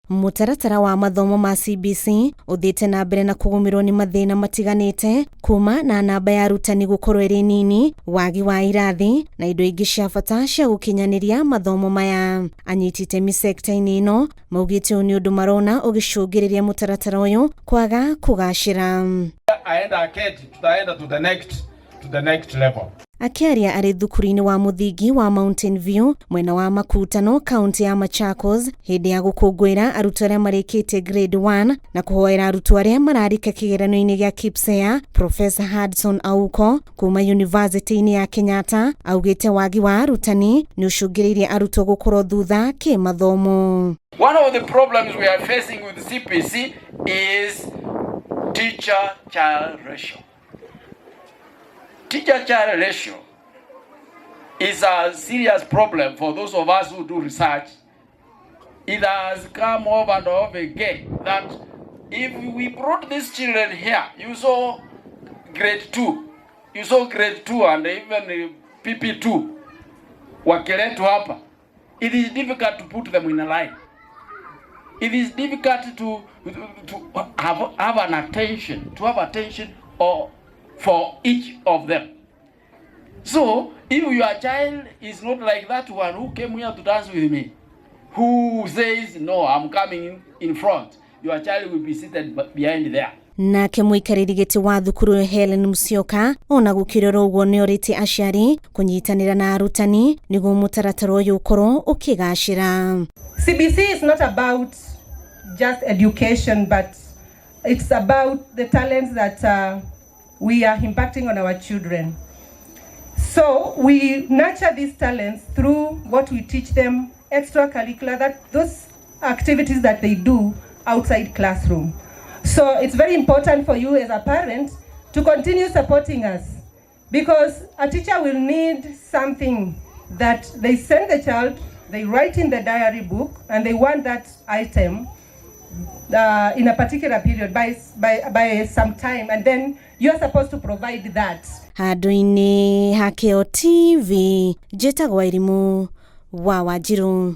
Mutaratara wa mathomo ma CBC uthiite na mbere na kugumirwo ni mathina matiganite kuma na namba ya arutani gukorwo iri nini, wagi wa irathi na indo ingi cia bata cia gukinyaniria mathomo maya. Anyiti itemi sekta-ini ino maugite ni undu marona ugicungiriria mutaratara uyu kwaga kugacira. Tutaenda to the next level. Akiaria ari thukuru-ini wa muthingi wa Mountain View mwena wa Makutano, kaunti ya Machakos, hindi ya gukungwira arutwo aria marikite grade 1 na kuhoera arutwo aria mararika kigeranio-ini gia KPSEA, Professor Hudson Auko kuma University-ini ya Kenyatta augite wagi wa arutani ni ucungiririe arutwo gukorwo thutha kimathomo. One of the problems we are facing with CPC is teacher-child ratio. Teacher-child ratio is a serious problem for those of us who do research. It has come over and over again that if we brought these children here, you saw grade 2 and even PP2, wakiletwa hapa, it is difficult to put them in a line. It is difficult to have attention for each of them. So, if your child is not like that one who came here to dance with me, who says, no, I'm coming in front, your child will be seated behind there. Nake muikariri giti wa thukuru Helen Musyoka ona gukirora uguo ni oriti aciari kunyitanira na arutani niguo mutaratara uyu ukorwo ukigacira. CBC is not about just education, but it's about the talents that we are impacting on our children. So we nurture these talents through what we teach them, extracurricular, that those activities that they do outside classroom. So it's very important for you as a parent to continue supporting us, because a teacher will need something that they send the child, they write in the diary book, and they want that item in a particular period by some time, and then you're supposed to provide that. Handu-ini ha Keo TV, njĩtagwo Irimũ wa Wanjiru.